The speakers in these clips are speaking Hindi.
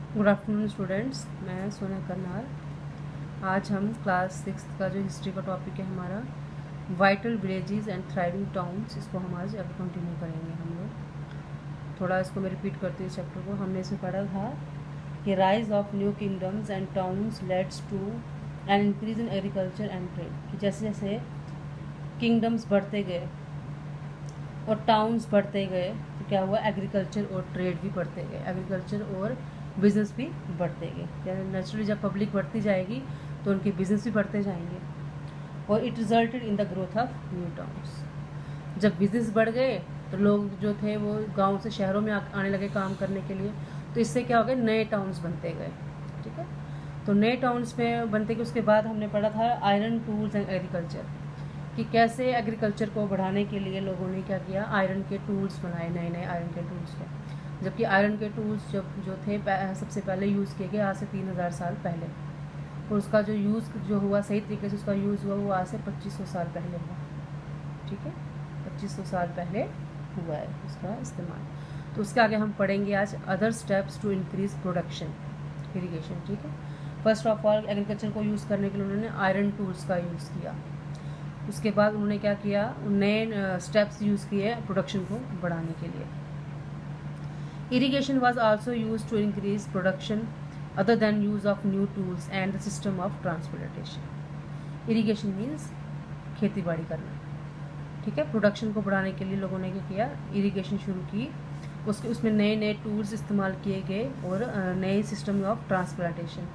गुड आफ्टरनून स्टूडेंट्स, मैं सोना करनाल। आज हम क्लास 6 का जो हिस्ट्री का टॉपिक है हमारा vital villages and thriving towns, इसको हम आज अभी कंटिन्यू करेंगे। हम लोग थोड़ा इसको मैं रिपीट करती हूँ चैप्टर को। हमने इसमें पढ़ा था कि rise of new kingdoms and towns leads to an increase in agriculture and trade, कि जैसे जैसे किंगडम्स बढ़ते गए और टाउन्स बढ़ते गए तो क्या हुआ, एग्रीकल्चर और ट्रेड भी बढ़ते गए, एग्रीकल्चर और बिजनेस भी बढ़ते गए। नेचुरली जब पब्लिक बढ़ती जाएगी तो उनके बिजनेस भी बढ़ते जाएंगे और it resulted in the growth of new towns. जब बिजनेस बढ़ गए तो लोग जो थे वो गांव से शहरों में आने लगे काम करने के लिए, तो इससे क्या हो गया, नए टाउन्स बनते गए। ठीक है, तो नए टाउन्स में बनते गए। उसके बाद हमने पढ़ा था आयरन टूल्स एंड एग्रीकल्चर, कि कैसे एग्रीकल्चर को बढ़ाने के लिए लोगों ने क्या किया, आयरन के टूल्स बनाए, नए नए आयरन के टूल्स थे। जबकि आयरन के टूल्स जो थे सबसे पहले यूज़ किए गए आज से 3000 साल पहले, और उसका जो यूज़ जो हुआ सही तरीके से उसका यूज़ हुआ वो आज से 2500 साल पहले हुआ। ठीक है, 2500 साल पहले हुआ है उसका इस्तेमाल। तो उसके आगे हम पढ़ेंगे आज other steps to increase production irrigation. ठीक है, फर्स्ट ऑफ ऑल एग्रीकल्चर को यूज़ करने के लिए उन्होंने आयरन टूल्स का यूज़ किया। उसके बाद उन्होंने क्या किया, नए स्टेप्स यूज़ किए प्रोडक्शन को बढ़ाने के लिए। Irrigation was also use to increase production other than use of new tools and the system of transportation. Irrigation means खेती बाड़ी करना। ठीक है, प्रोडक्शन को बढ़ाने के लिए लोगों ने क्या किया, इरीगेशन शुरू की। उसमें नए नए टूल्स इस्तेमाल किए गए और नए सिस्टम ऑफ ट्रांसप्लांटेशन,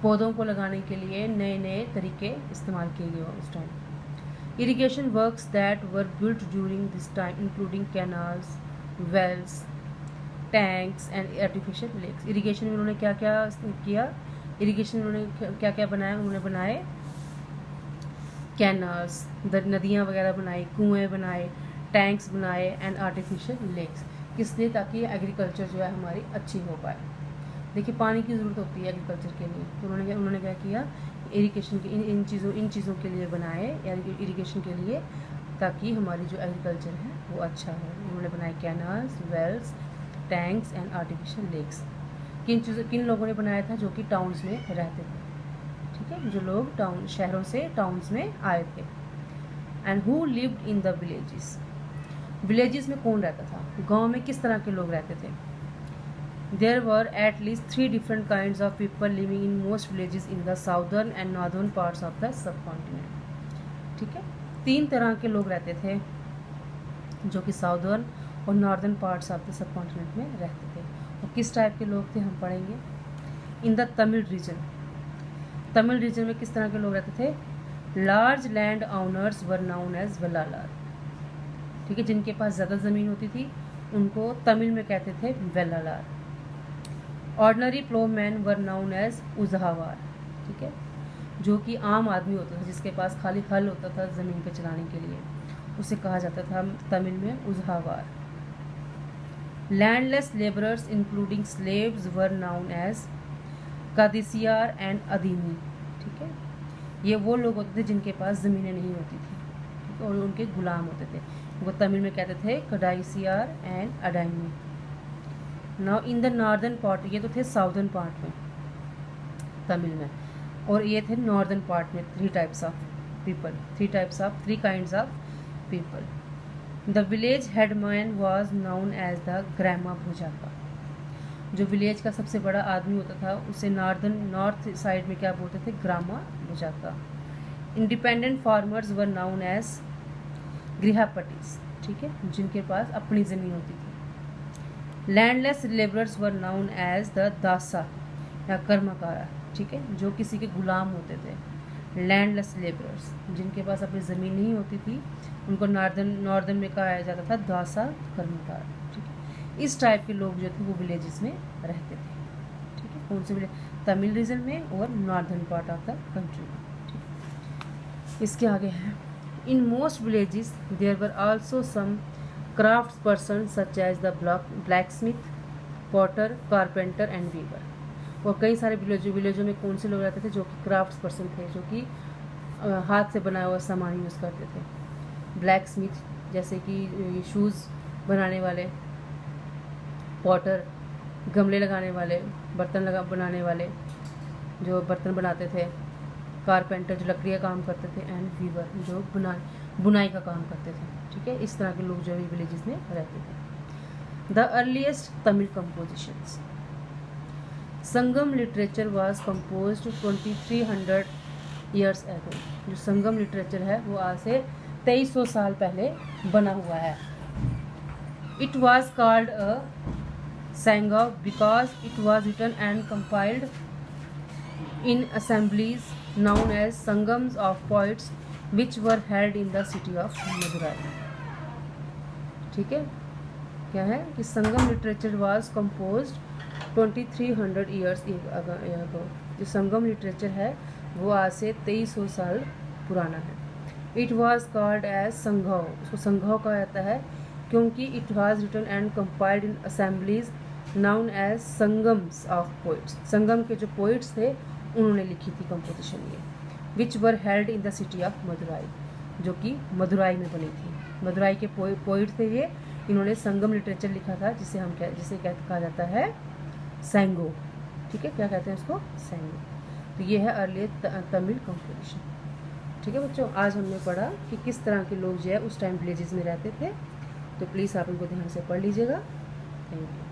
पौधों को लगाने के लिए नए नए तरीके इस्तेमाल किए गए उस time. Irrigation works that were built during this time including canals, wells, tanks and artificial lakes. Irrigation में उन्होंने क्या क्या किया, इरीगेशन में उन्होंने क्या क्या बनाया, उन्होंने बनाए कैनल्स, नदियाँ वगैरह बनाई, कुएँ बनाए, टैंक्स बनाए एंड आर्टिफिशियल लेक्स। किस लिए, ताकि एग्रीकल्चर जो है हमारी अच्छी हो पाए। देखिए पानी की ज़रूरत होती है एग्रीकल्चर के लिए, तो उन्होंने क्या किया, इरिगेशन के इन चीज़ों के लिए बनाए इरिगेशन के लिए, ताकि हमारी जो एग्रीकल्चर है वो अच्छा हो। उन्होंने बनाए canals, wells, tanks and artificial lakes. किन लोगों ने बनाया था, जो कि टाउन्स में रहते थे। ठीक है, जो लोग शहरों से टाउन्स में आए थे। And who lived in the villages, villages में कौन रहता था, गाँव में किस तरह के लोग रहते थे। There were at least 3 different kinds of people living in most villages in the southern and northern parts of the subcontinent. ठीक है, 3 तरह के लोग रहते थे जो कि साउदर्न और northern parts of the subcontinent में रहते थे। और किस टाइप के लोग थे हम पढ़ेंगे। In the Tamil region, Tamil region में किस तरह के लोग रहते थे, large land owners were known as Vellalar. ठीक है, जिनके पास ज़्यादा ज़मीन होती थी उनको तमिल में कहते थे वेलालार। ऑर्डनरी प्लोमैन वर नाउन एज उजहावार। ठीक है, जो कि आम आदमी होता था, जिसके पास खाली हल होता था ज़मीन पे चलाने के लिए, उसे कहा जाता था तमिल में उजहावार। Landless labourers including slaves were known as kadaisiyar and adimai. ठीक है, ये वो लोग होते थे जिनके पास ज़मीनें नहीं होती थी और उनके गुलाम होते थे, वो तमिल में कहते थे kadaisiyar and adimai. Now in the northern part, ये तो थे साउदर्न पार्ट में तमिल में, और ये थे नॉर्दर्न पार्ट में। 3 types of people, 3 kinds of people. The village headman was known as the grama bhojaka. जो विलेज का सबसे बड़ा आदमी होता था उसे नॉर्थ साइड में क्या बोलते थे, ग्रामा भुजाका। Independent farmers were known as grihapatis. ठीक है, जिनके पास अपनी ज़मीन होती थी। Landless labourers were known as the dasa या कर्मकारा। ठीक है, जो किसी के गुलाम होते थे। लैंडलेस लेबरर्स, जिनके पास अपनी ज़मीन नहीं होती थी, उनको नॉर्दर्न में कहा जाता था दासा, कर्मकार। ठीक है, इस टाइप के लोग जो थे वो विलेजेस में रहते थे। ठीक है, कौन से विलेज, तमिल रीजन में और northern part of the country में। ठीक, इसके आगे है, in most villages there were also some crafts person such as the blacksmith, potter, carpenter and weaver. और कई सारे विलेजों में कौन से लोग रहते थे, जो कि क्राफ्ट्स पर्सन थे, जो कि हाथ से बनाया हुआ सामान यूज़ करते थे। ब्लैक स्मिथ जैसे कि शूज़ बनाने वाले, पॉटर गमले लगाने वाले, बर्तन बनाने वाले जो बर्तन बनाते थे, कारपेंटर जो लकड़ी का काम करते थे, एंड वीवर जो बुनाई का काम करते थे। ठीक है, इस तरह के लोग जो है विलेजेस में रहते थे। The earliest Tamil compositions. Sangam literature was composed 2300 years ago. जो संगम लिटरेचर है वो आज से 2300 साल पहले बना हुआ है। It was called a Sangam because it was written and compiled in assemblies known as sangams of poets which were held in the city of Madurai। ठीक है, क्या है कि Sangam literature was composed 2300 years ago। जो संगम लिटरेचर है वो आज से 2300 साल पुराना है। It was called as Sangam. उसको संघव कहा जाता है क्योंकि it was written and compiled in assemblies known as Sangams of poets. Sangam के जो पोइट्स थे उन्होंने लिखी थी कंपोजिशन ये, which were held in the city of Madurai, जो कि मदुराई में बनी थी। मदुराई के पोइट थे ये, इन्होंने संगम लिटरेचर लिखा था जिसे कहा जाता है सैंगो। ठीक है, क्या कहते हैं उसको? सैंगो। तो ये है अर्ली तमिल कंपोजिशन। ठीक है बच्चों, आज हमने पढ़ा कि किस तरह के लोग जो है उस टाइम विलेजेस में रहते थे। तो प्लीज़ आप इनको ध्यान से पढ़ लीजिएगा। Thank you.